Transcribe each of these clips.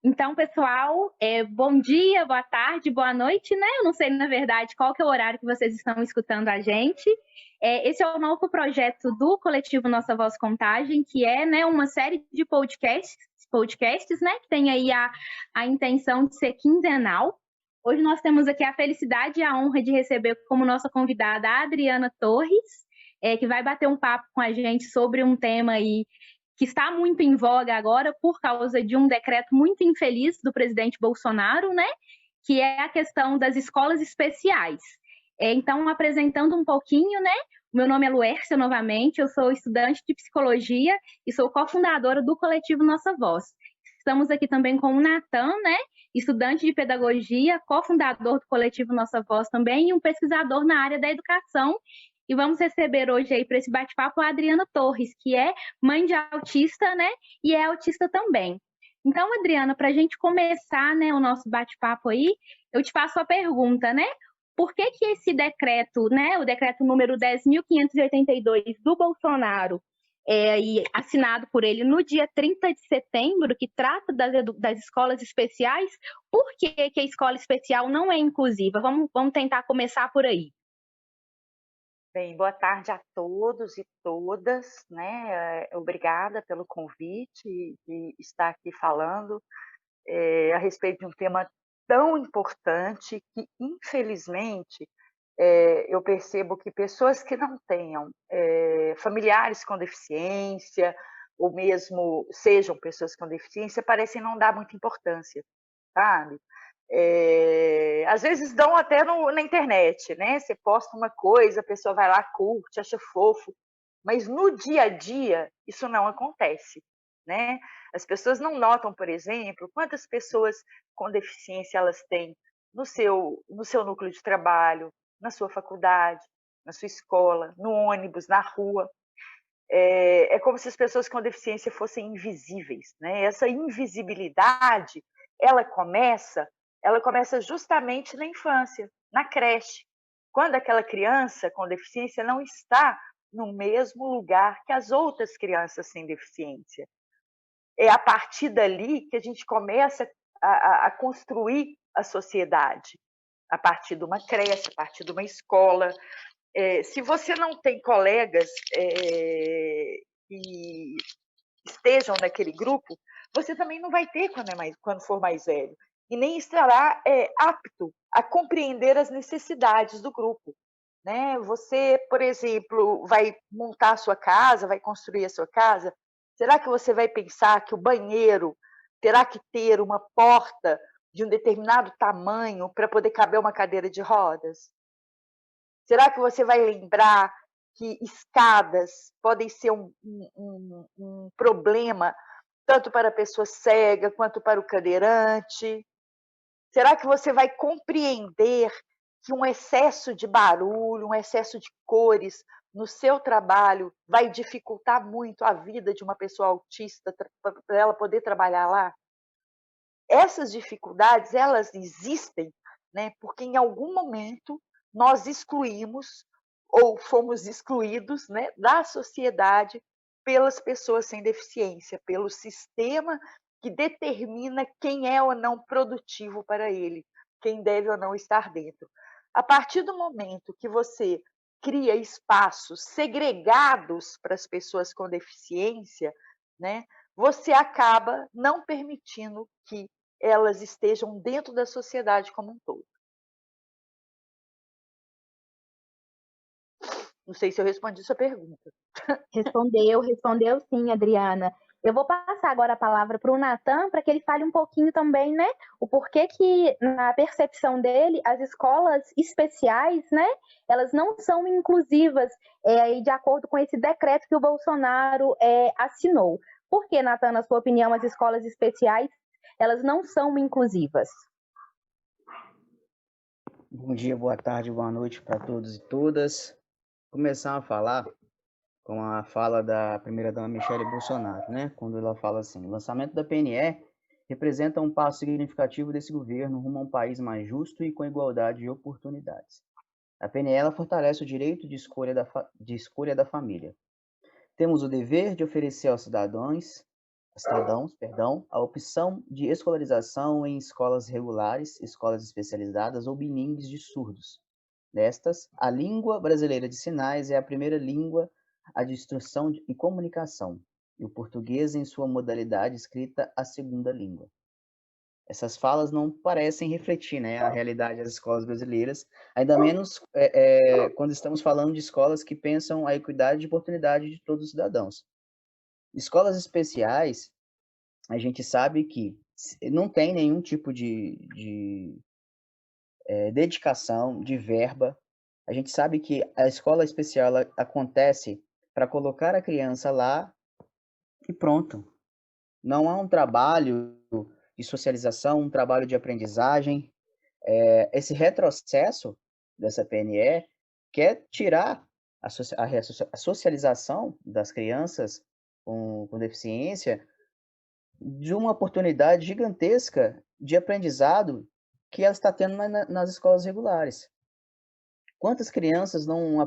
Então, pessoal, bom dia, boa tarde, boa noite, né? Eu não sei, na verdade, qual que é o horário que vocês estão escutando a gente. Esse é o novo projeto do Coletivo Nossa Voz Contagem, que é, né, uma série de podcasts, né, que tem aí a intenção de ser quinzenal. Hoje nós temos aqui a felicidade e a honra de receber como nossa convidada a Adriana Torres, que vai bater um papo com a gente sobre um tema aí que está muito em voga agora por causa de um decreto muito infeliz do presidente Bolsonaro, né? Que é a questão das escolas especiais. Então, apresentando um pouquinho, né? Meu nome é Luércia, novamente, eu sou estudante de psicologia e sou cofundadora do coletivo Nossa Voz. Estamos aqui também com o Natan, né? Estudante de pedagogia, cofundador do coletivo Nossa Voz também e um pesquisador na área da educação. E vamos receber hoje aí para esse bate-papo a Adriana Torres, que é mãe de autista, né? E é autista também. Então, Adriana, para a gente começar, né, o nosso bate-papo aí, eu te faço a pergunta, né? Por que que esse decreto, né, o decreto número 10.582 do Bolsonaro, e assinado por ele no dia 30 de setembro, que trata das escolas especiais, por que a escola especial não é inclusiva? Vamos tentar começar por aí. Bem, boa tarde a todos e todas, né? Obrigada pelo convite de estar aqui falando a respeito de um tema tão importante que, infelizmente, eu percebo que pessoas que não tenham familiares com deficiência, ou mesmo sejam pessoas com deficiência, parecem não dar muita importância, sabe? Às vezes dão até na internet, né? Você posta uma coisa, a pessoa vai lá, curte, acha fofo, mas no dia a dia isso não acontece, né? As pessoas não notam, por exemplo, quantas pessoas com deficiência elas têm no seu núcleo de trabalho, na sua faculdade, na sua escola, no ônibus, na rua. É como se as pessoas com deficiência fossem invisíveis, né? Essa invisibilidade, ela começa, ela começa justamente na infância, na creche, quando aquela criança com deficiência não está no mesmo lugar que as outras crianças sem deficiência. É a partir dali que a gente começa a construir a sociedade, a partir de uma creche, a partir de uma escola. Se você não tem colegas que estejam naquele grupo, você também não vai ter quando for mais velho. E nem estará apto a compreender as necessidades do grupo. Né? Você, por exemplo, vai montar a sua casa, vai construir a sua casa, será que você vai pensar que o banheiro terá que ter uma porta de um determinado tamanho para poder caber uma cadeira de rodas? Será que você vai lembrar que escadas podem ser um problema tanto para a pessoa cega quanto para o cadeirante? Será que você vai compreender que um excesso de barulho, um excesso de cores no seu trabalho vai dificultar muito a vida de uma pessoa autista para ela poder trabalhar lá? Essas dificuldades, elas existem, né, porque em algum momento nós excluímos ou fomos excluídos, né, da sociedade pelas pessoas sem deficiência, pelo sistema que determina quem é ou não produtivo para ele, quem deve ou não estar dentro. A partir do momento que você cria espaços segregados para as pessoas com deficiência, né, você acaba não permitindo que elas estejam dentro da sociedade como um todo. Não sei se eu respondi sua pergunta. Respondeu sim, Adriana. Eu vou passar agora a palavra para o Natan para que ele fale um pouquinho também, né, o porquê que, na percepção dele, as escolas especiais, né, elas não são inclusivas, de acordo com esse decreto que o Bolsonaro assinou. Por que, Natan, na sua opinião, as escolas especiais elas não são inclusivas? Bom dia, boa tarde, boa noite para todos e todas. Começar a falar com a fala da primeira-dama Michele Bolsonaro, né? Quando ela fala assim: o lançamento da PNE representa um passo significativo desse governo rumo a um país mais justo e com igualdade de oportunidades. A PNE ela fortalece o direito de escolha da família. Temos o dever de oferecer aos cidadãos cidadãos, a opção de escolarização em escolas regulares, escolas especializadas ou bilíngues de surdos. Destas, a língua brasileira de sinais é a primeira língua de instrução e comunicação, e o português, em sua modalidade escrita, a segunda língua. Essas falas não parecem refletir, né, a realidade das escolas brasileiras, ainda menos quando estamos falando de escolas que pensam a equidade de oportunidade de todos os cidadãos. Escolas especiais, a gente sabe que não tem nenhum tipo de dedicação, de verba. A gente sabe que a escola especial acontece para colocar a criança lá e pronto. Não há um trabalho de socialização, um trabalho de aprendizagem. Esse retrocesso dessa PNE quer tirar a socialização das crianças com deficiência de uma oportunidade gigantesca de aprendizado que ela está tendo nas escolas regulares. Quantas crianças não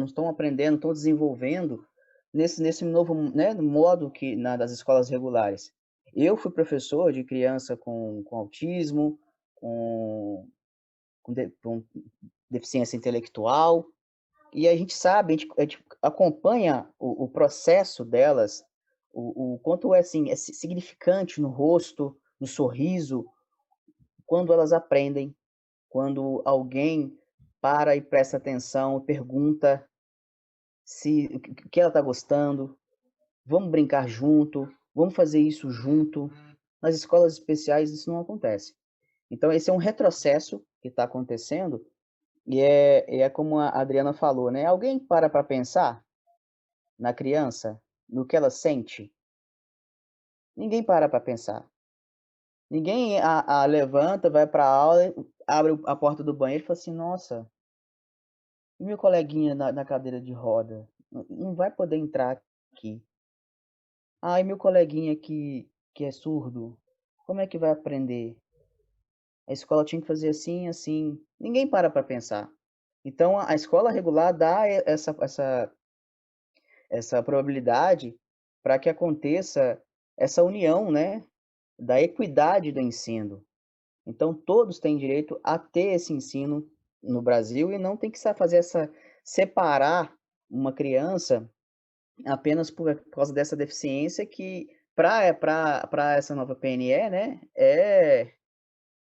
estão aprendendo, estão desenvolvendo nesse novo, né, modo das escolas regulares? Eu fui professor de criança com autismo, com deficiência intelectual, e a gente sabe, a gente acompanha o processo delas, o quanto é significante no rosto, no sorriso, quando elas aprendem, quando alguém para e presta atenção, pergunta o que ela está gostando, vamos brincar junto, vamos fazer isso junto. Nas escolas especiais isso não acontece. Então esse é um retrocesso que está acontecendo e é como a Adriana falou, né? Alguém para pensar na criança, no que ela sente? Ninguém para pensar. Ninguém levanta, vai para a aula, abre a porta do banheiro e fala assim, nossa, e meu coleguinha na cadeira de roda? Não vai poder entrar aqui. Ah, e meu coleguinha que é surdo? Como é que vai aprender? A escola tinha que fazer assim, assim. Ninguém para pensar. Então, a escola regular dá essa probabilidade para que aconteça essa união, né, da equidade do ensino. Então, todos têm direito a ter esse ensino no Brasil e não tem que separar uma criança apenas por causa dessa deficiência que, para essa nova PNE, né, é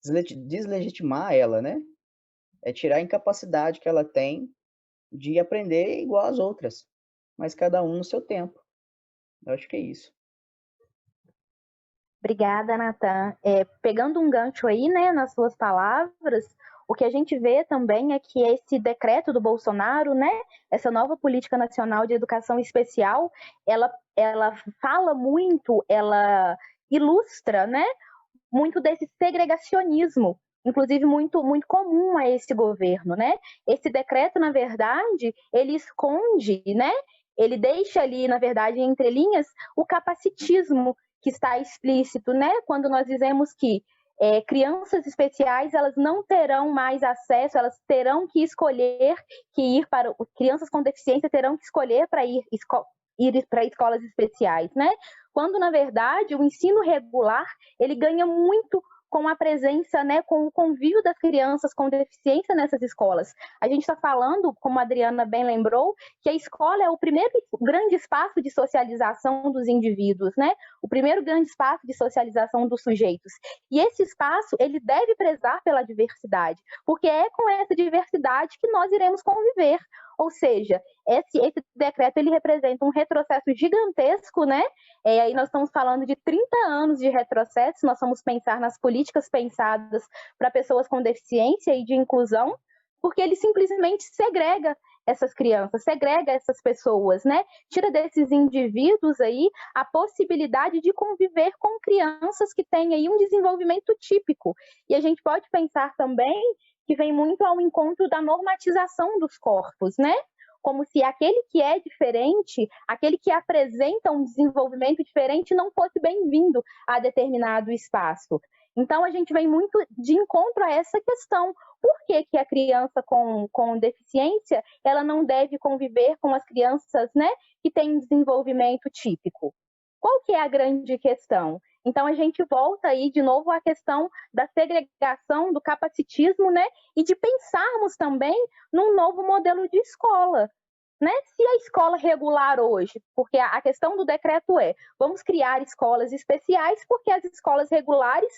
deslegitimar ela, né? É tirar a incapacidade que ela tem de aprender igual às outras, mas cada um no seu tempo. Eu acho que é isso. Obrigada, Natan. Pegando um gancho aí, né, nas suas palavras, o que a gente vê também é que esse decreto do Bolsonaro, né, essa nova política nacional de educação especial, ela fala muito, ela ilustra, né, muito desse segregacionismo, inclusive muito, muito comum a esse governo, né? Esse decreto, na verdade, ele esconde, né? Ele deixa ali, na verdade, entre linhas, o capacitismo que está explícito, né? Quando nós dizemos que crianças especiais elas não terão mais acesso, elas terão que escolher crianças com deficiência terão que escolher para ir para escolas especiais, né? Quando na verdade o ensino regular ele ganha muito com a presença, né, com o convívio das crianças com deficiência nessas escolas. A gente está falando, como a Adriana bem lembrou, que a escola é o primeiro grande espaço de socialização dos indivíduos, né? O primeiro grande espaço de socialização dos sujeitos. E esse espaço, ele deve prezar pela diversidade, porque é com essa diversidade que nós iremos conviver. Ou seja, esse decreto ele representa um retrocesso gigantesco, né? Aí nós estamos falando de 30 anos de retrocesso, nós vamos pensar nas políticas pensadas para pessoas com deficiência e de inclusão, porque ele simplesmente segrega essas crianças, segrega essas pessoas, né? Tira desses indivíduos aí a possibilidade de conviver com crianças que têm aí um desenvolvimento típico. E a gente pode pensar também que vem muito ao encontro da normatização dos corpos, né? Como se aquele que é diferente, aquele que apresenta um desenvolvimento diferente não fosse bem-vindo a determinado espaço. Então, a gente vem muito de encontro a essa questão. Por que a criança com deficiência ela não deve conviver com as crianças, né, que têm desenvolvimento típico? Qual que é a grande questão? Então, a gente volta aí de novo à questão da segregação, do capacitismo, né? E de pensarmos também num novo modelo de escola. Né? Se a escola regular hoje, porque a questão do decreto é, vamos criar escolas especiais, porque as escolas regulares,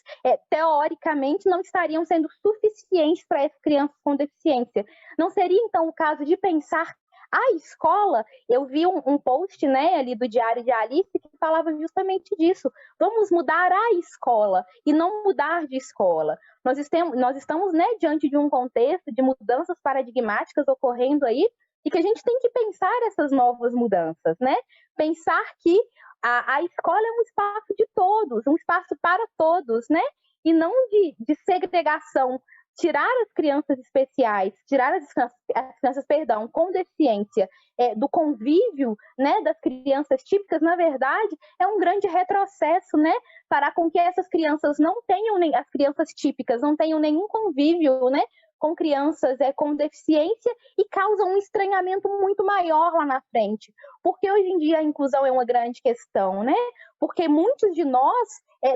teoricamente, não estariam sendo suficientes para as crianças com deficiência. Não seria, então, o caso de pensar a escola? Eu vi um post, né, ali do Diário de Alice que falava justamente disso. Vamos mudar a escola e não mudar de escola. Nós estamos, né, diante de um contexto de mudanças paradigmáticas ocorrendo aí, e que a gente tem que pensar essas novas mudanças, né? Pensar que a escola é um espaço de todos, um espaço para todos, né? E não de segregação. Tirar as crianças especiais, tirar as crianças, com deficiência do convívio, né, das crianças típicas, na verdade, é um grande retrocesso, né, para com que essas crianças não tenham, as crianças típicas não tenham nenhum convívio, né, com crianças com deficiência e causam um estranhamento muito maior lá na frente. Porque hoje em dia a inclusão é uma grande questão, né? Porque muitos de nós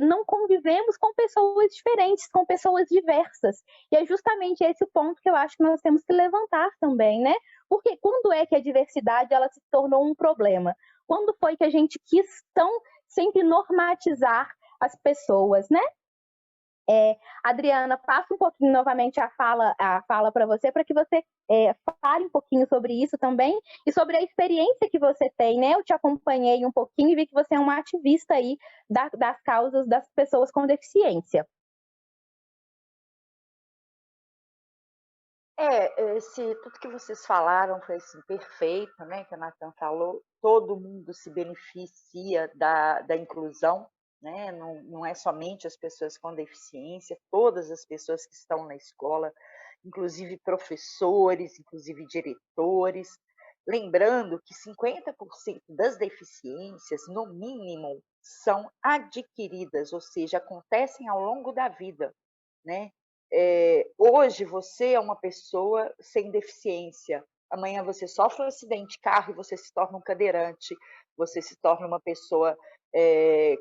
não convivemos com pessoas diferentes, com pessoas diversas. E é justamente esse o ponto que eu acho que nós temos que levantar também, né? Porque quando é que a diversidade ela se tornou um problema? Quando foi que a gente quis tão sempre normatizar as pessoas, né? Adriana, passo um pouquinho novamente a fala para você, para que você fale um pouquinho sobre isso também e sobre a experiência que você tem, né? Eu te acompanhei um pouquinho e vi que você é uma ativista aí das causas das pessoas com deficiência. Tudo que vocês falaram foi assim, perfeito, né? Que a Natan falou, todo mundo se beneficia da inclusão, né? Não é somente as pessoas com deficiência, todas as pessoas que estão na escola, inclusive professores, inclusive diretores. Lembrando que 50% das deficiências, no mínimo, são adquiridas, ou seja, acontecem ao longo da vida, né? Hoje você é uma pessoa sem deficiência, amanhã você sofre um acidente de carro e você se torna um cadeirante, você se torna uma pessoa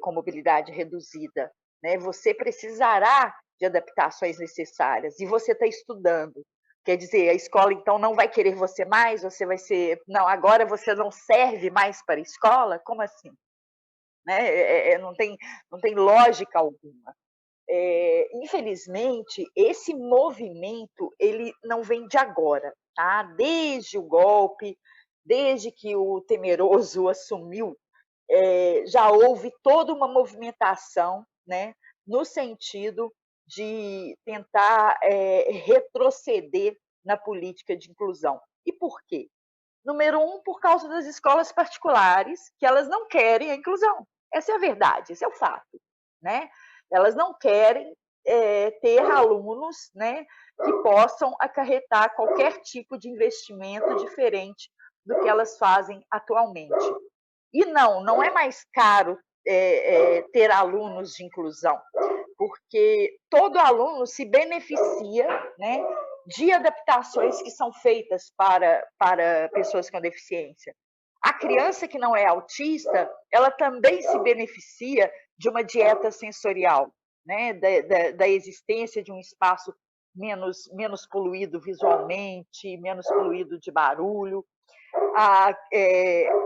com mobilidade reduzida, né? Você precisará de adaptações necessárias e você está estudando. Quer dizer, a escola então não vai querer você mais, você vai ser... Não, agora você não serve mais para a escola? Como assim? Né? Não tem lógica alguma. Infelizmente, esse movimento ele não vem de agora, tá? Desde o golpe, desde que o Temeroso assumiu, já houve toda uma movimentação, né, no sentido de tentar retroceder na política de inclusão. E por quê? Número um, por causa das escolas particulares, que elas não querem a inclusão. Essa é a verdade, esse é o fato, né? Elas não querem ter alunos, né, que possam acarretar qualquer tipo de investimento diferente do que elas fazem atualmente. E não é mais caro ter alunos de inclusão, porque todo aluno se beneficia, né, de adaptações que são feitas para pessoas com deficiência. A criança que não é autista, ela também se beneficia de uma dieta sensorial, né, da existência de um espaço menos poluído visualmente, menos poluído de barulho.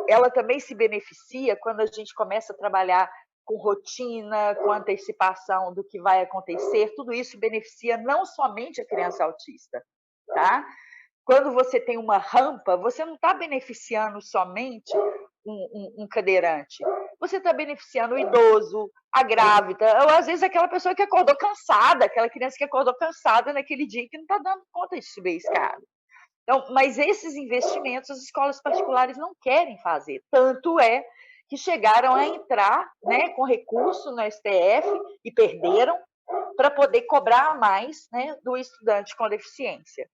Ela também se beneficia quando a gente começa a trabalhar com rotina, com antecipação do que vai acontecer. Tudo isso beneficia não somente a criança autista, tá? Quando você tem uma rampa, você não está beneficiando somente um cadeirante, você está beneficiando o idoso, a grávida, ou às vezes aquela pessoa que acordou cansada, aquela criança que acordou cansada naquele dia que não está dando conta de subir a escada. Então, mas esses investimentos as escolas particulares não querem fazer. Tanto é que chegaram a entrar, né, com recurso no STF e perderam para poder cobrar mais, né, do estudante com deficiência.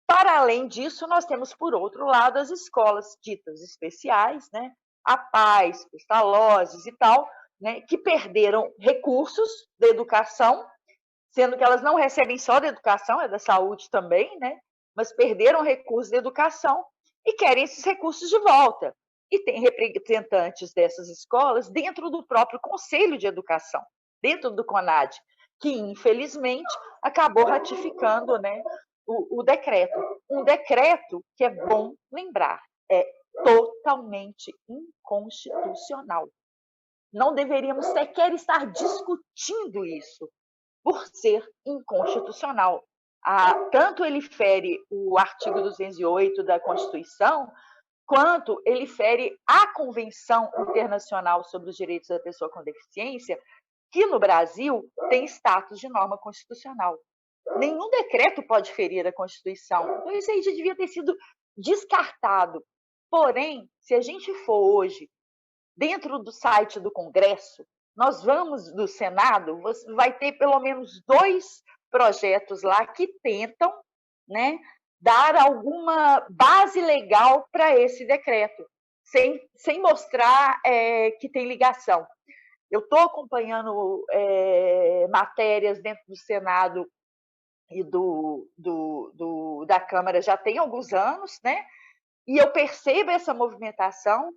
Para além disso, nós temos, por outro lado, as escolas ditas especiais, né, a Paz, Pestalozzi e tal, né, que perderam recursos da educação, sendo que elas não recebem só da educação, é da saúde também, né? Mas perderam recursos da educação e querem esses recursos de volta. e tem representantes dessas escolas dentro do próprio Conselho de Educação, dentro do CONAD, que, infelizmente, acabou ratificando, né, o decreto. Um decreto que é bom lembrar, é totalmente inconstitucional. Não deveríamos sequer estar discutindo isso, por ser inconstitucional. Tanto ele fere o artigo 208 da Constituição, quanto ele fere a Convenção Internacional sobre os Direitos da Pessoa com Deficiência, que no Brasil tem status de norma constitucional. Nenhum decreto pode ferir a Constituição. Então, isso aí já devia ter sido descartado. Porém, se a gente for hoje dentro do site do Congresso, nós vamos do Senado, vai ter pelo menos 2 projetos lá que tentam, né, dar alguma base legal para esse decreto, sem mostrar que tem ligação. Eu estou acompanhando matérias dentro do Senado e da Câmara já tem alguns anos, né? E eu percebo essa movimentação,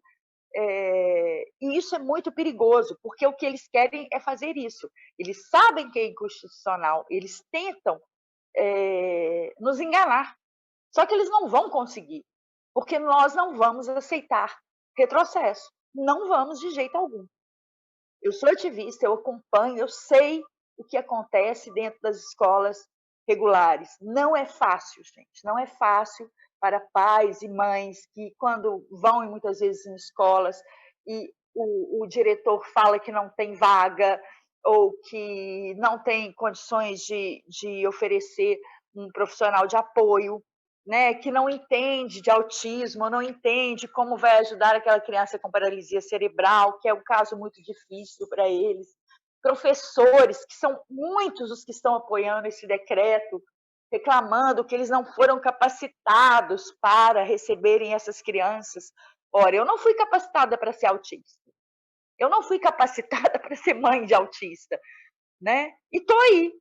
e isso é muito perigoso, porque o que eles querem é fazer isso. Eles sabem que é inconstitucional, eles tentam nos enganar. Só que eles não vão conseguir, porque nós não vamos aceitar retrocesso. Não vamos de jeito algum. Eu sou ativista, eu acompanho, eu sei o que acontece dentro das escolas regulares. Não é fácil, gente, não é fácil para pais e mães que, quando vão muitas vezes em escolas e o diretor fala que não tem vaga ou que não tem condições de oferecer um profissional de apoio, né, que não entende de autismo, não entende como vai ajudar aquela criança com paralisia cerebral, que é um caso muito difícil para eles. Professores, que são muitos os que estão apoiando esse decreto, reclamando que eles não foram capacitados para receberem essas crianças. Ora, eu não fui capacitada para ser autista. Eu não fui capacitada para ser mãe de autista, né? E estou aí.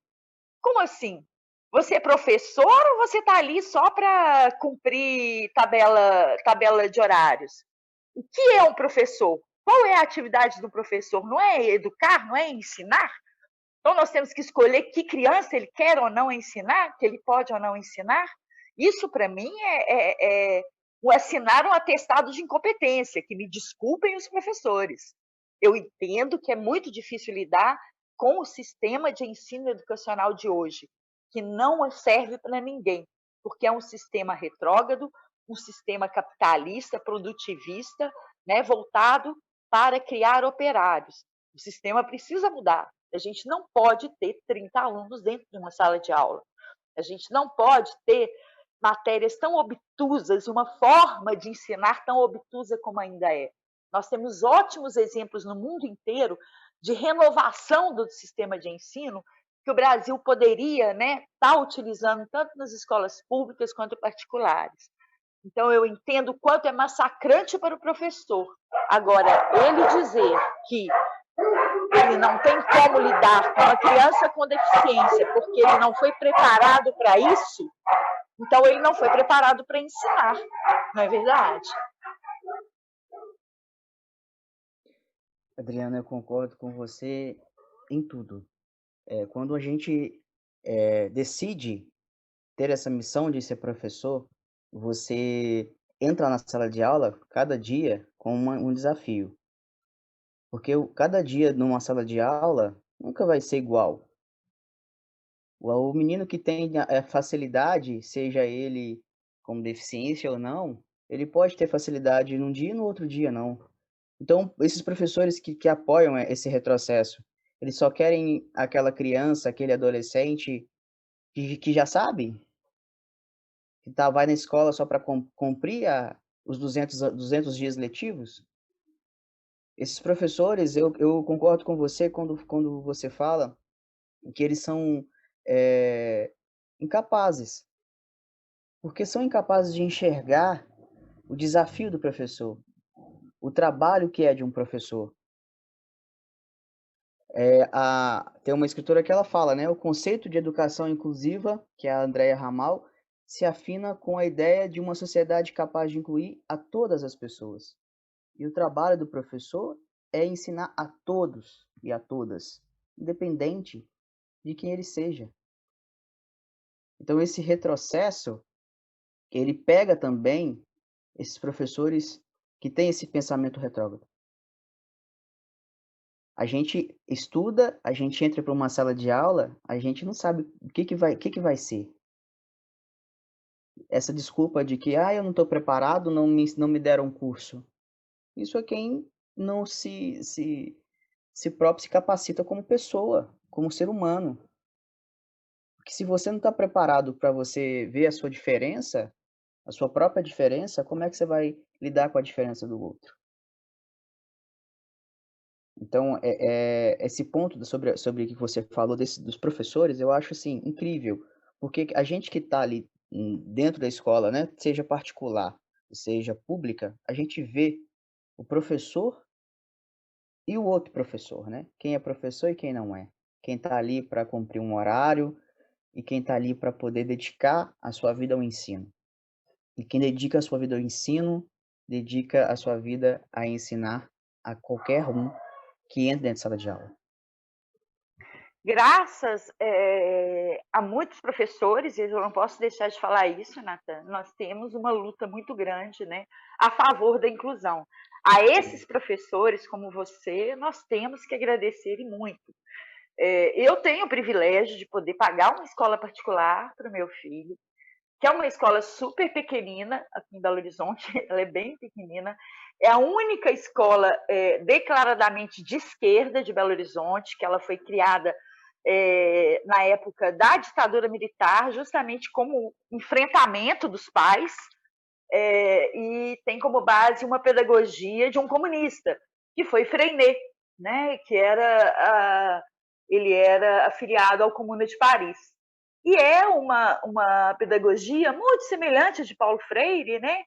Como assim? Você é professor ou você está ali só para cumprir tabela de horários? O que é um professor? Qual é a atividade do professor? Não é educar? Não é ensinar? Então, nós temos que escolher que criança ele quer ou não ensinar, que ele pode ou não ensinar. Isso, para mim, é o assinar um atestado de incompetência, que me desculpem os professores. Eu entendo que é muito difícil lidar com o sistema de ensino educacional de hoje, que não serve para ninguém, porque é um sistema retrógrado, um sistema capitalista, produtivista, né, voltado para criar operários. O sistema precisa mudar. A gente não pode ter 30 alunos dentro de uma sala de aula. A gente não pode ter matérias tão obtusas e uma forma de ensinar tão obtusa como ainda é. Nós temos ótimos exemplos no mundo inteiro de renovação do sistema de ensino que o Brasil poderia, né, estar utilizando tanto nas escolas públicas quanto particulares. Então, eu entendo o quanto é massacrante para o professor. Agora, ele dizer que ele não tem como lidar com uma criança com deficiência porque ele não foi preparado para isso, então ele não foi preparado para ensinar, não é verdade? Adriana, eu concordo com você em tudo. Quando a gente decide ter essa missão de ser professor, você entra na sala de aula cada dia com um desafio. Porque cada dia numa sala de aula nunca vai ser igual. O menino que tem a facilidade, seja ele com deficiência ou não, ele pode ter facilidade num dia e no outro dia não. Então, esses professores que apoiam esse retrocesso, eles só querem aquela criança, aquele adolescente que já sabe, que vai na escola só para cumprir os 200 dias letivos. Esses professores, eu concordo com você quando você fala que eles são incapazes, porque são incapazes de enxergar o desafio do professor, o trabalho que é de um professor. Tem uma escritora que ela fala, né, o conceito de educação inclusiva, que é a Andrea Ramal, se afina com a ideia de uma sociedade capaz de incluir a todas as pessoas. E o trabalho do professor é ensinar a todos e a todas, independente de quem ele seja. Então, esse retrocesso, ele pega também esses professores que têm esse pensamento retrógrado. A gente estuda, a gente entra para uma sala de aula, a gente não sabe o que vai ser. Essa desculpa de que eu não estou preparado, não me deram um curso. Isso é quem não se próprio se capacita como pessoa, como ser humano. Porque se você não está preparado para você ver a sua diferença, a sua própria diferença, como é que você vai lidar com a diferença do outro? Então, esse ponto sobre o que você falou dos professores, eu acho assim, incrível. Porque a gente que está ali dentro da escola, né, seja particular, seja pública, a gente vê o professor e o outro professor, né? Quem é professor e quem não é. Quem está ali para cumprir um horário e quem está ali para poder dedicar a sua vida ao ensino. E quem dedica a sua vida ao ensino, dedica a sua vida a ensinar a qualquer um que entra dentro da sala de aula. Graças a muitos professores, e eu não posso deixar de falar isso, Nathan, nós temos uma luta muito grande, né, a favor da inclusão. A esses professores como você, nós temos que agradecer e muito. Eu tenho o privilégio de poder pagar uma escola particular para o meu filho, que é uma escola super pequenina, aqui em Belo Horizonte, ela é bem pequenina, é a única escola declaradamente de esquerda de Belo Horizonte, que ela foi criada na época da ditadura militar, justamente como enfrentamento dos pais, e tem como base uma pedagogia de um comunista, que foi Freinet, né, que ele era afiliado ao Comuna de Paris. E é uma pedagogia muito semelhante de Paulo Freire, né?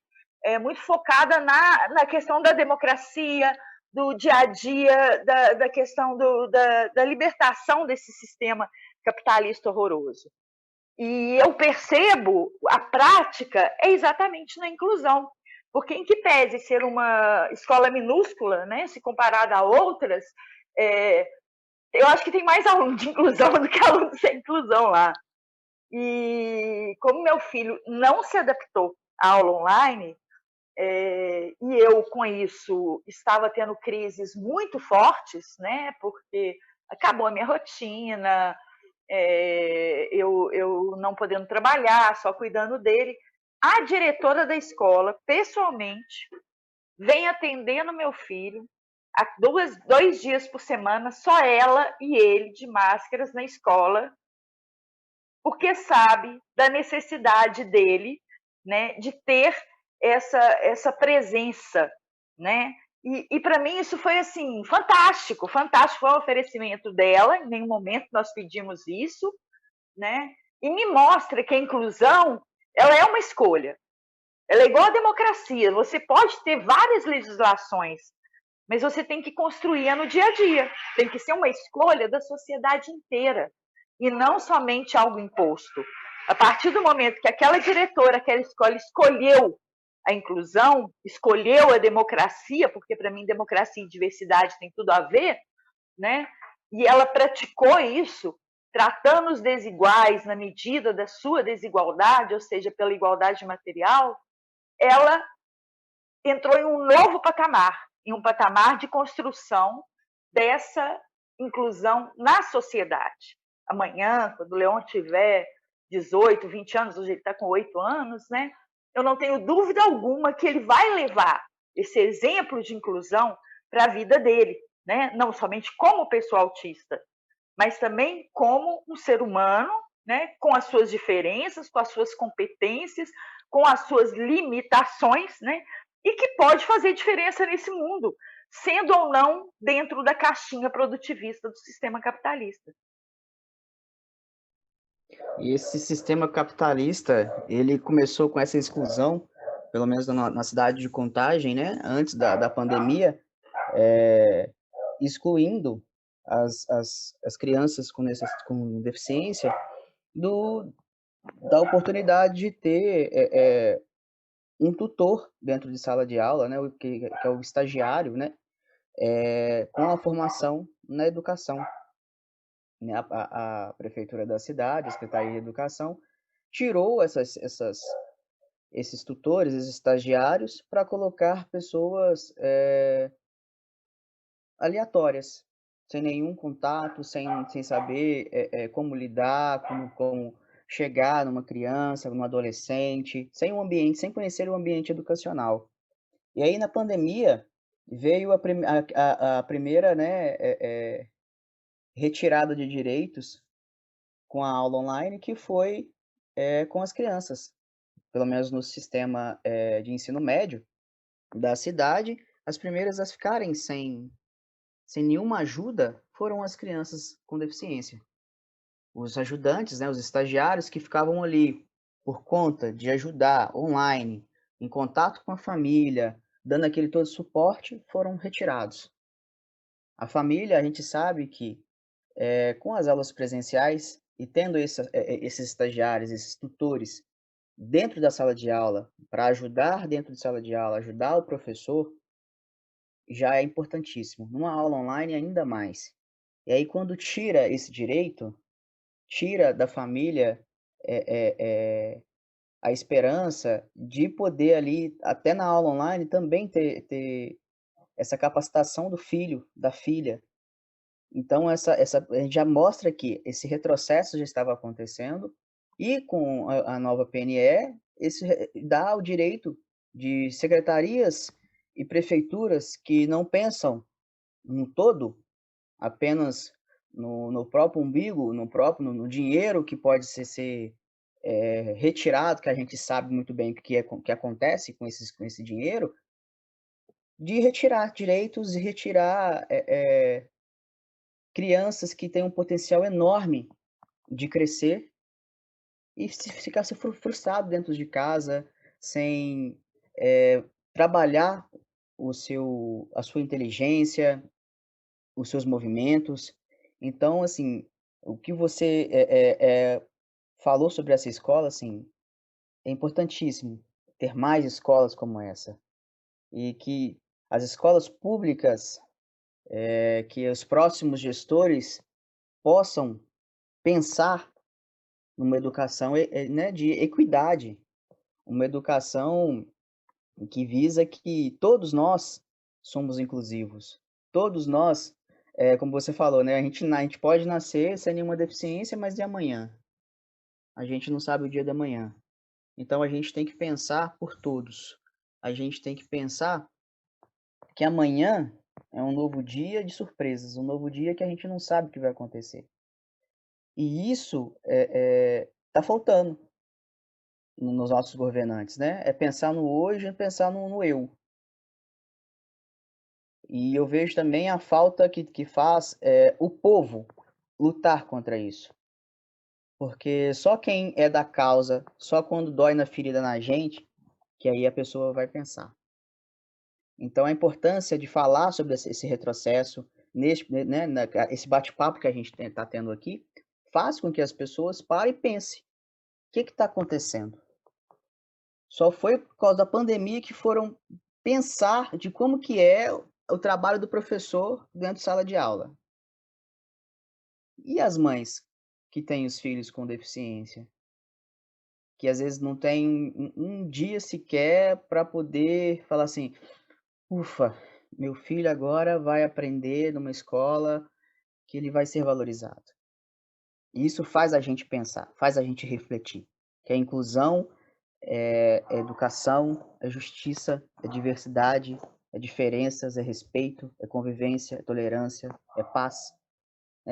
Muito focada na questão da democracia, do dia a dia, da questão da libertação desse sistema capitalista horroroso. E eu percebo a prática é exatamente na inclusão, porque em que pese ser uma escola minúscula, né, se comparada a outras, eu acho que tem mais aluno de inclusão do que aluno sem inclusão lá. E como meu filho não se adaptou à aula online, e eu, com isso, estava tendo crises muito fortes, né? Porque acabou a minha rotina, eu não podendo trabalhar, só cuidando dele. A diretora da escola, pessoalmente, vem atendendo meu filho 2 dias por semana, só ela e ele de máscaras na escola, porque sabe da necessidade dele, né, de ter essa presença, né? E para mim isso foi assim fantástico, fantástico, foi um oferecimento dela, em nenhum momento nós pedimos isso, né? E me mostra que a inclusão, ela é uma escolha. Ela é igual à democracia, você pode ter várias legislações, mas você tem que construir no dia a dia. Tem que ser uma escolha da sociedade inteira e não somente algo imposto. A partir do momento que aquela diretora, aquela escola escolheu a inclusão, escolheu a democracia, porque para mim democracia e diversidade tem tudo a ver, né? E ela praticou isso, tratando os desiguais na medida da sua desigualdade, ou seja, pela igualdade material, ela entrou em um novo patamar, em um patamar de construção dessa inclusão na sociedade. Amanhã, quando o Leon tiver 18, 20 anos, hoje ele está com 8 anos, né? Eu não tenho dúvida alguma que ele vai levar esse exemplo de inclusão para a vida dele, né? Não somente como pessoa autista, mas também como um ser humano, né? Com as suas diferenças, com as suas competências, com as suas limitações, né? E que pode fazer diferença nesse mundo, sendo ou não dentro da caixinha produtivista do sistema capitalista. E esse sistema capitalista, ele começou com essa exclusão, pelo menos na cidade de Contagem, né, antes da pandemia, excluindo as crianças com deficiência da oportunidade de ter um tutor dentro de sala de aula, né, que é o estagiário, né, com a formação na educação. Né, a prefeitura da cidade, a Secretaria de Educação, tirou esses tutores, esses estagiários, para colocar pessoas aleatórias, sem nenhum contato, sem saber como lidar, como chegar numa criança, num adolescente, sem conhecer o ambiente educacional. E aí, na pandemia, veio a primeira, né, retirada de direitos com a aula online, que foi com as crianças. Pelo menos no sistema de ensino médio da cidade, as primeiras a ficarem sem nenhuma ajuda foram as crianças com deficiência. Os ajudantes, né, os estagiários que ficavam ali por conta de ajudar online, em contato com a família, dando aquele todo suporte, foram retirados. A família, a gente sabe que com as aulas presenciais e tendo esses estagiários, esses tutores dentro da sala de aula, para ajudar dentro de sala de aula, ajudar o professor, já é importantíssimo. Numa aula online, ainda mais. E aí, quando tira esse direito, tira da família a esperança de poder ali, até na aula online, também ter essa capacitação do filho, da filha. Então, a gente já mostra que esse retrocesso já estava acontecendo, e com a nova PNE, dá o direito de secretarias e prefeituras que não pensam no todo, apenas no próprio umbigo, no dinheiro que pode ser retirado, que a gente sabe muito bem o que acontece com esse dinheiro, de retirar direitos e retirar crianças que têm um potencial enorme de crescer e ficar se frustrado dentro de casa, sem trabalhar a sua inteligência, os seus movimentos. Então, assim, o que você falou sobre essa escola, assim, é importantíssimo ter mais escolas como essa. E que as escolas públicas, que os próximos gestores possam pensar numa educação né, de equidade, uma educação que visa que todos nós somos inclusivos. Todos nós, como você falou, né, a gente pode nascer sem nenhuma deficiência, mas e amanhã? A gente não sabe o dia da manhã. Então a gente tem que pensar por todos. A gente tem que pensar que amanhã é um novo dia de surpresas, um novo dia que a gente não sabe o que vai acontecer. E isso está faltando nos nossos governantes, né? É pensar no hoje, é pensar no eu. E eu vejo também a falta que faz o povo lutar contra isso. Porque só quem é da causa, só quando dói na ferida na gente, que aí a pessoa vai pensar. Então, a importância de falar sobre esse retrocesso, né, esse bate-papo que a gente está tendo aqui, faz com que as pessoas parem e pensem: o que está acontecendo? Só foi por causa da pandemia que foram pensar de como que é o trabalho do professor dentro de sala de aula. E as mães que têm os filhos com deficiência? Que às vezes não tem um dia sequer para poder falar assim: ufa, meu filho agora vai aprender numa escola que ele vai ser valorizado. E isso faz a gente pensar, faz a gente refletir, que a inclusão é educação, é justiça, é diversidade, é diferenças, é respeito, é convivência, é tolerância, é paz.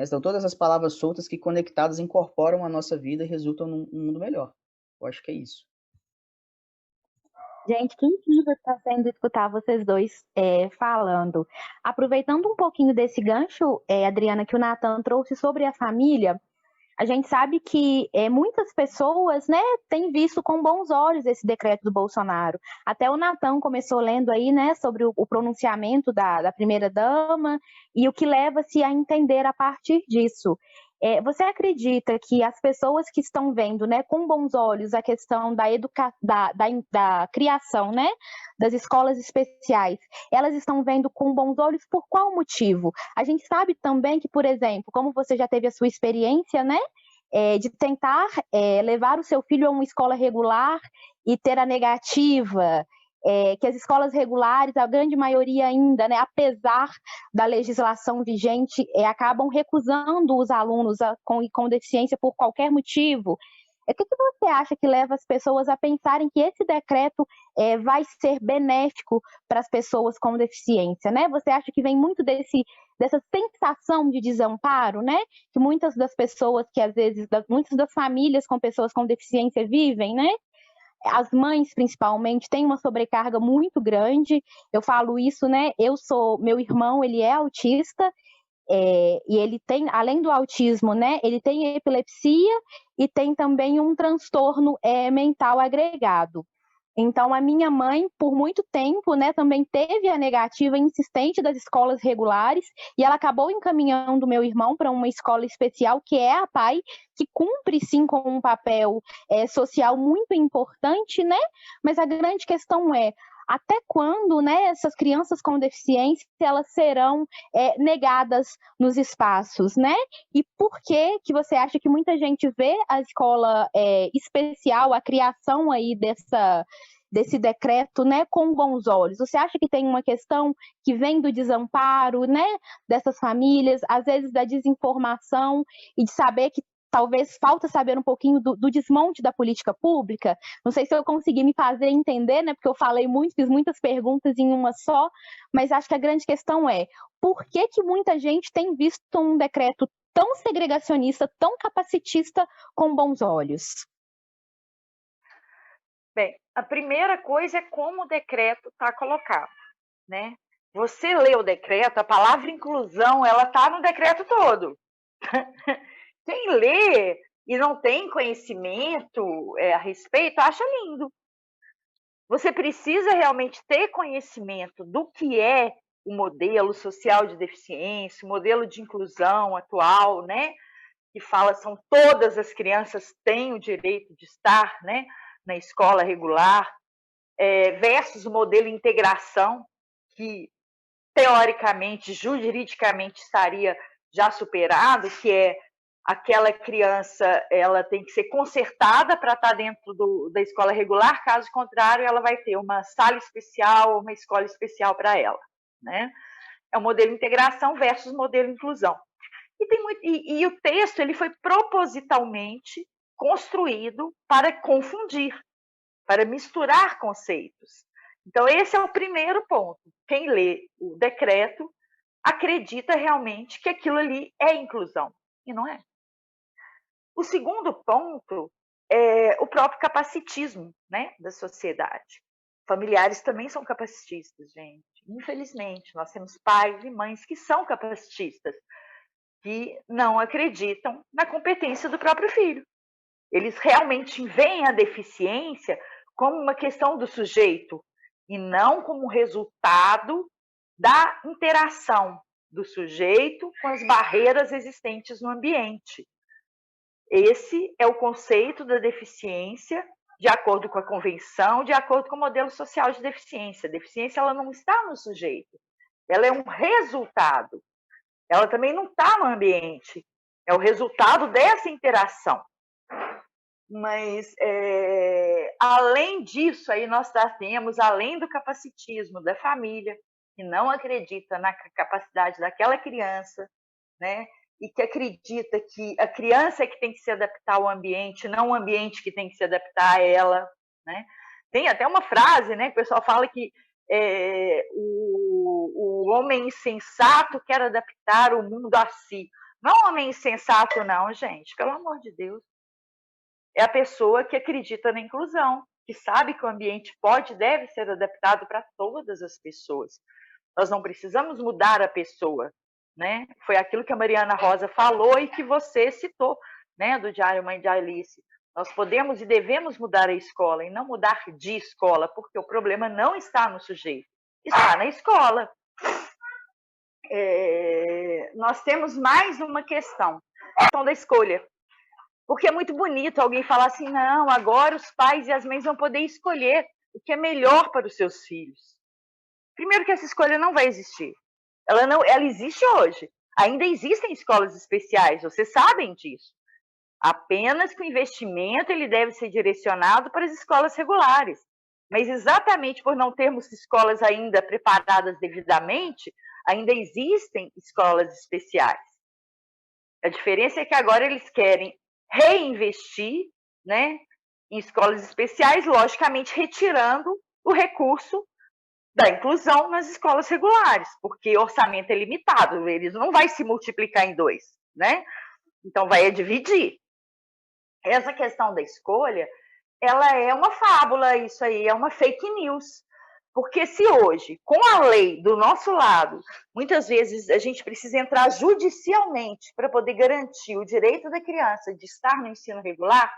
São todas as palavras soltas que, conectadas, incorporam a nossa vida e resultam num mundo melhor. Eu acho que é isso. Gente, que incrível está sendo escutar vocês dois falando. Aproveitando um pouquinho desse gancho, Adriana, que o Nathan trouxe sobre a família, a gente sabe que muitas pessoas, né, têm visto com bons olhos esse decreto do Bolsonaro. Até o Nathan começou lendo aí, né, sobre o pronunciamento da primeira-dama e o que leva-se a entender a partir disso. Você acredita que as pessoas que estão vendo, né, com bons olhos a questão da criação, né, das escolas especiais, elas estão vendo com bons olhos por qual motivo? A gente sabe também que, por exemplo, como você já teve a sua experiência, né, de tentar levar o seu filho a uma escola regular e ter a negativa, que as escolas regulares, a grande maioria ainda, né, apesar da legislação vigente, acabam recusando os alunos com deficiência por qualquer motivo. O que você acha que leva as pessoas a pensarem que esse decreto vai ser benéfico para as pessoas com deficiência, né? Você acha que vem muito dessa sensação de desamparo, né? Que muitas das pessoas, que às vezes, muitas das famílias com pessoas com deficiência vivem, né? As mães, principalmente, têm uma sobrecarga muito grande. Eu falo isso, né? Meu irmão, ele é autista, e ele tem, além do autismo, né? Ele tem epilepsia e tem também um transtorno mental agregado. Então, a minha mãe, por muito tempo, né, também teve a negativa insistente das escolas regulares, e ela acabou encaminhando meu irmão para uma escola especial, que é a PAI, que cumpre, sim, com um papel social muito importante, né? Mas a grande questão é, até quando, né, essas crianças com deficiência elas serão negadas nos espaços, né? E por que você acha que muita gente vê a escola especial, a criação aí desse decreto, né, com bons olhos? Você acha que tem uma questão que vem do desamparo, né, dessas famílias, às vezes da desinformação e de saber que talvez falta saber um pouquinho do desmonte da política pública? Não sei se eu consegui me fazer entender, né? Porque eu falei muito, fiz muitas perguntas em uma só, mas acho que a grande questão é por que muita gente tem visto um decreto tão segregacionista, tão capacitista, com bons olhos? Bem, a primeira coisa é como o decreto está colocado, né? Você lê o decreto, a palavra inclusão, ela está no decreto todo. Quem lê e não tem conhecimento a respeito, acha lindo. Você precisa realmente ter conhecimento do que é o modelo social de deficiência, o modelo de inclusão atual, né? Que fala são todas as crianças têm o direito de estar, né, na escola regular, versus o modelo integração, que teoricamente, juridicamente estaria já superado, que é aquela criança, ela tem que ser consertada para estar dentro da escola regular, caso contrário, ela vai ter uma sala especial, uma escola especial para ela, né? É o modelo integração versus modelo inclusão. E o texto ele foi propositalmente construído para confundir, para misturar conceitos. Então, esse é o primeiro ponto. Quem lê o decreto acredita realmente que aquilo ali é inclusão, e não é. O segundo ponto é o próprio capacitismo, né, da sociedade. Familiares também são capacitistas, gente. Infelizmente, nós temos pais e mães que são capacitistas, que não acreditam na competência do próprio filho. Eles realmente veem a deficiência como uma questão do sujeito e não como resultado da interação do sujeito com as barreiras existentes no ambiente. Esse é o conceito da deficiência, de acordo com a convenção, de acordo com o modelo social de deficiência. A deficiência ela não está no sujeito, ela é um resultado. Ela também não está no ambiente, é o resultado dessa interação. Mas, além disso, aí nós temos, além do capacitismo da família, que não acredita na capacidade daquela criança, né? E que acredita que a criança é que tem que se adaptar ao ambiente, não o ambiente que tem que se adaptar a ela, né? Tem até uma frase, né, que o pessoal fala que o homem insensato quer adaptar o mundo a si. Não é homem insensato, não, gente, pelo amor de Deus. É a pessoa que acredita na inclusão, que sabe que o ambiente pode e deve ser adaptado para todas as pessoas. Nós não precisamos mudar a pessoa, né? Foi aquilo que a Mariana Rosa falou e que você citou, né, do Diário Mãe de Alice. Nós podemos e devemos mudar a escola e não mudar de escola, porque o problema não está no sujeito, está na escola. Nós temos mais uma questão. questão da escolha. Porque é muito bonito alguém falar assim, não, agora os pais e as mães vão poder escolher o que é melhor para os seus filhos. Primeiro que essa escolha não vai existir. Ela existe hoje. Ainda existem escolas especiais, vocês sabem disso. Apenas que o investimento ele deve ser direcionado para as escolas regulares. Mas exatamente por não termos escolas ainda preparadas devidamente, ainda existem escolas especiais. A diferença é que agora eles querem reinvestir, né, em escolas especiais, logicamente retirando o recurso da inclusão nas escolas regulares, porque o orçamento é limitado, eles não vai se multiplicar em 2, né? Então vai dividir. Essa questão da escolha, ela é uma fábula, isso aí é uma fake news. Porque se hoje, com a lei do nosso lado, muitas vezes a gente precisa entrar judicialmente para poder garantir o direito da criança de estar no ensino regular,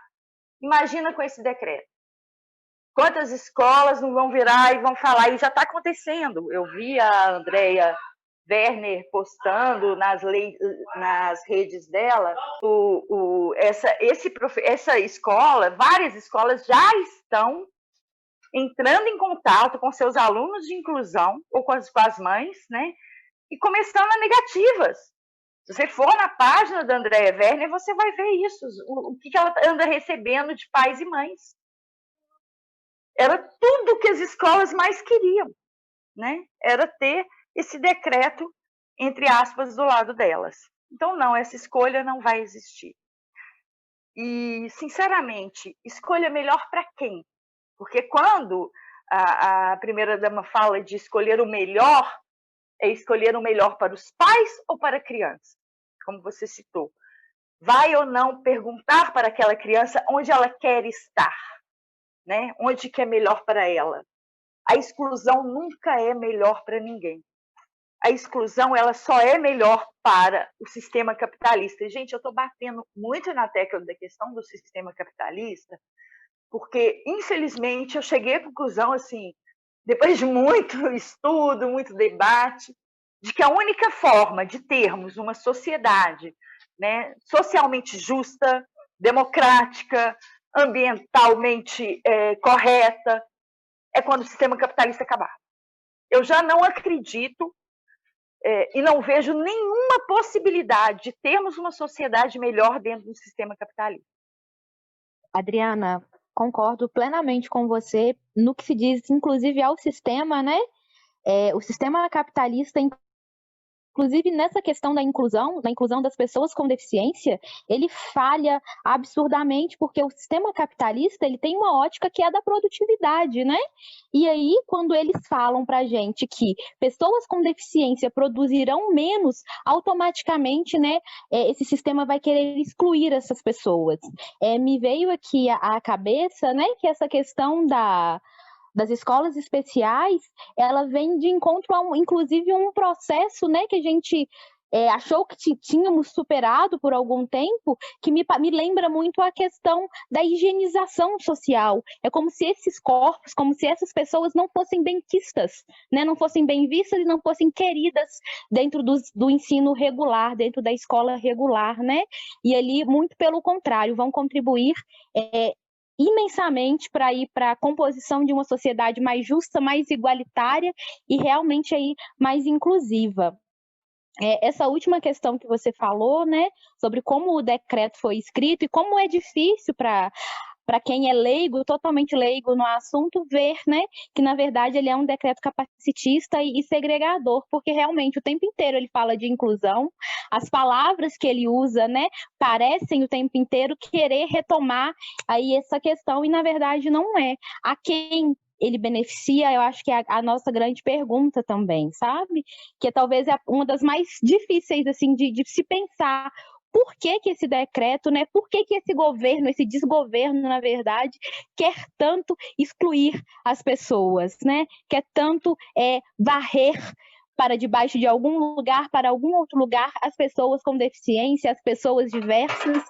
imagina com esse decreto. Quantas escolas não vão virar e vão falar, e já está acontecendo. Eu vi a Andrea Werner postando nas redes dela, essa escola, várias escolas já estão entrando em contato com seus alunos de inclusão, ou com as mães, né? E começando a negativas. Se você for na página da Andrea Werner, você vai ver isso, o que ela anda recebendo de pais e mães. Era tudo que as escolas mais queriam, né? Era ter esse decreto, entre aspas, do lado delas. Então, não, essa escolha não vai existir. E, sinceramente, escolha melhor para quem? Porque quando a primeira-dama fala de escolher o melhor, é escolher o melhor para os pais ou para a criança? Como você citou. Vai ou não perguntar para aquela criança onde ela quer estar, né? Onde que é melhor para ela. A exclusão nunca é melhor para ninguém. A exclusão ela só é melhor para o sistema capitalista. Gente, eu estou batendo muito na tecla da questão do sistema capitalista, porque, infelizmente, eu cheguei à conclusão, assim, depois de muito estudo, muito debate, de que a única forma de termos uma sociedade, né, socialmente justa, democrática, ambientalmente correta, é quando o sistema capitalista acabar. Eu já não acredito e não vejo nenhuma possibilidade de termos uma sociedade melhor dentro do sistema capitalista. Adriana, concordo plenamente com você no que se diz, inclusive, ao sistema, né? O sistema capitalista, inclusive nessa questão da inclusão das pessoas com deficiência, ele falha absurdamente, porque o sistema capitalista ele tem uma ótica que é da produtividade, né? E aí, quando eles falam pra gente que pessoas com deficiência produzirão menos, automaticamente, né, esse sistema vai querer excluir essas pessoas. Me veio aqui à cabeça, né, que essa questão das escolas especiais, ela vem de encontro a inclusive um processo, né, que a gente achou que tínhamos superado por algum tempo, que me lembra muito a questão da higienização social. É como se esses corpos, como se essas pessoas não fossem benquistas, né, não fossem bem vistas e não fossem queridas dentro do ensino regular, dentro da escola regular, né? E ali, muito pelo contrário, vão contribuir imensamente para ir para a composição de uma sociedade mais justa, mais igualitária e realmente aí mais inclusiva. Essa última questão que você falou, né, sobre como o decreto foi escrito e como é difícil para quem é leigo, totalmente leigo no assunto, ver, né, que na verdade ele é um decreto capacitista e segregador, porque realmente o tempo inteiro ele fala de inclusão, as palavras que ele usa, né, parecem o tempo inteiro querer retomar aí essa questão e na verdade não é. A quem ele beneficia, eu acho que é a nossa grande pergunta também, sabe? Que talvez é uma das mais difíceis, assim, de se pensar. Por que esse decreto, né? Por que esse governo, esse desgoverno, na verdade, quer tanto excluir as pessoas, né? Quer tanto varrer para debaixo de algum lugar, para algum outro lugar, as pessoas com deficiência, as pessoas diversas,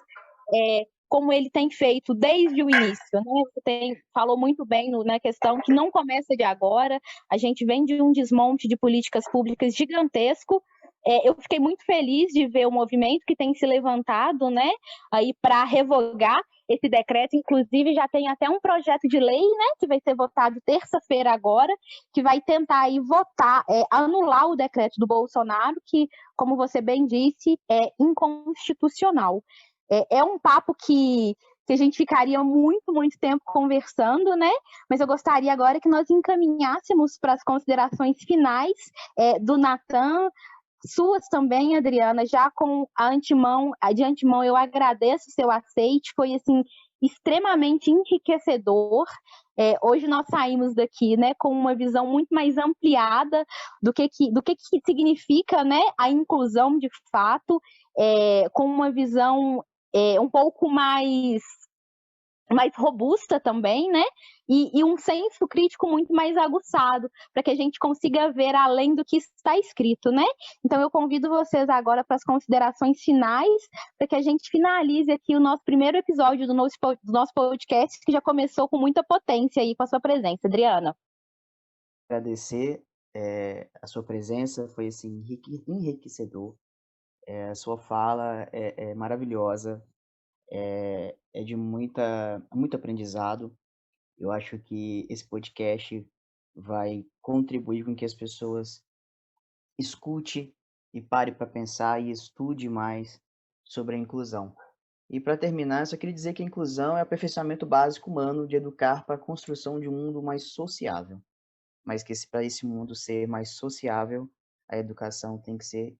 como ele tem feito desde o início, né? Você falou muito bem na questão que não começa de agora, a gente vem de um desmonte de políticas públicas gigantesco, eu fiquei muito feliz de ver o movimento que tem se levantado, né, aí para revogar esse decreto. Inclusive já tem até um projeto de lei, né, que vai ser votado terça-feira agora, que vai tentar aí anular o decreto do Bolsonaro, que, como você bem disse, é inconstitucional. É um papo que a gente ficaria muito, muito tempo conversando, né? Mas eu gostaria agora que nós encaminhássemos para as considerações finais do Natan, suas também, Adriana, já de antemão eu agradeço o seu aceite, foi assim extremamente enriquecedor. Hoje nós saímos daqui, né, com uma visão muito mais ampliada do que significa, né, a inclusão de fato, com uma visão um pouco mais robusta também, né? E um senso crítico muito mais aguçado, para que a gente consiga ver além do que está escrito, né? Então eu convido vocês agora para as considerações finais, para que a gente finalize aqui o nosso primeiro episódio do nosso podcast, que já começou com muita potência aí com a sua presença, Adriana. Agradecer a sua presença, foi assim, enriquecedor. A sua fala é maravilhosa, é de muito aprendizado. Eu acho que esse podcast vai contribuir com que as pessoas escute e pare para pensar e estude mais sobre a inclusão. E para terminar, eu só queria dizer que a inclusão é o aperfeiçoamento básico humano de educar para a construção de um mundo mais sociável. Mas que para esse mundo ser mais sociável, a educação tem que ser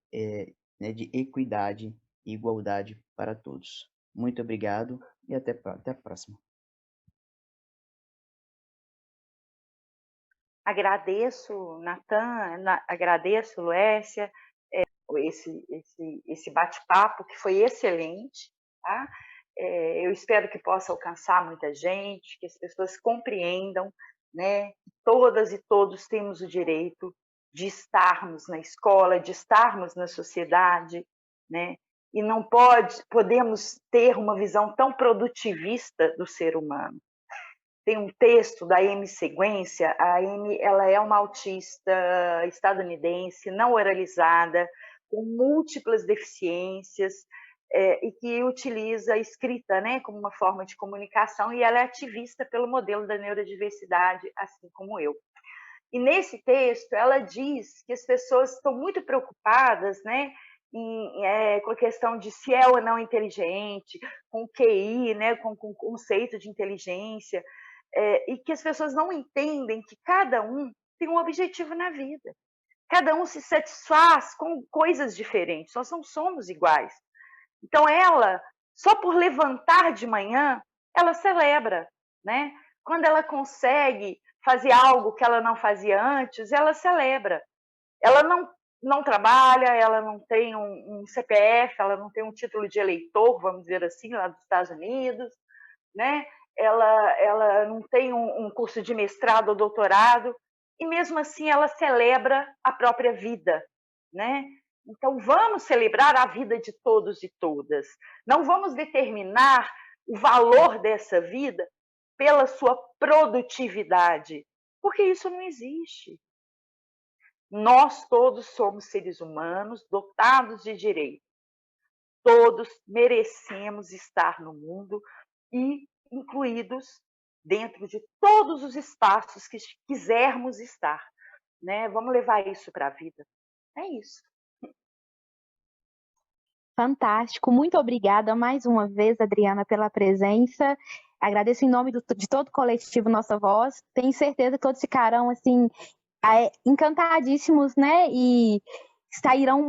de equidade e igualdade para todos. Muito obrigado e até a próxima. Agradeço, Natan, agradeço, Luécia, esse bate-papo que foi excelente, tá? Eu espero que possa alcançar muita gente, que as pessoas compreendam, né? Todas e todos temos o direito de estarmos na escola, de estarmos na sociedade, né? E não podemos ter uma visão tão produtivista do ser humano. Tem um texto da Amy Sequência. A Amy, ela é uma autista estadunidense, não oralizada, com múltiplas deficiências, e que utiliza a escrita, né, como uma forma de comunicação, e ela é ativista pelo modelo da neurodiversidade, assim como eu. E nesse texto ela diz que as pessoas estão muito preocupadas, né, com a questão de se é ou não inteligente, com o QI, né, com o conceito de inteligência, e que as pessoas não entendem que cada um tem um objetivo na vida. Cada um se satisfaz com coisas diferentes, nós não somos iguais. Então ela, só por levantar de manhã, ela celebra, né? Quando ela consegue fazer algo que ela não fazia antes, ela celebra. Ela não trabalha, ela não tem um CPF, ela não tem um título de eleitor, vamos dizer assim, lá dos Estados Unidos, né? Ela não tem um curso de mestrado ou doutorado, e mesmo assim ela celebra a própria vida, né? Então vamos celebrar a vida de todos e todas. Não vamos determinar o valor dessa vida pela sua produtividade, porque isso não existe. Nós todos somos seres humanos dotados de direitos. Todos merecemos estar no mundo e incluídos dentro de todos os espaços que quisermos estar, né? Vamos levar isso para a vida. É isso. Fantástico, muito obrigada mais uma vez, Adriana, pela presença. Agradeço em nome de todo o coletivo Nossa Voz. Tenho certeza que todos ficarão assim encantadíssimos, né? E sairão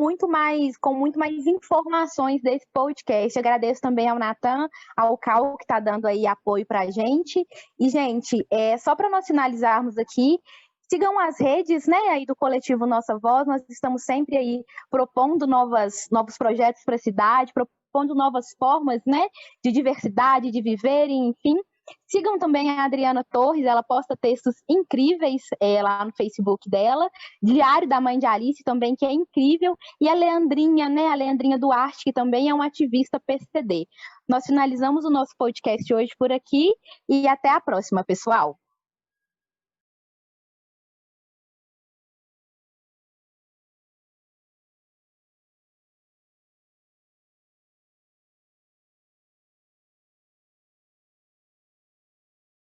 com muito mais informações desse podcast. Agradeço também ao Natan, ao Cal, que está dando aí apoio para a gente. E, gente, só para nós finalizarmos aqui, sigam as redes, né, aí do coletivo Nossa Voz. Nós estamos sempre aí propondo novos projetos para a cidade, propondo novas formas, né, de diversidade, de viverem, enfim. Sigam também a Adriana Torres, ela posta textos incríveis lá no Facebook dela. Diário da Mãe de Alice também, que é incrível. E a Leandrinha, né, a Leandrinha Duarte, que também é uma ativista PCD. Nós finalizamos o nosso podcast hoje por aqui e até a próxima, pessoal.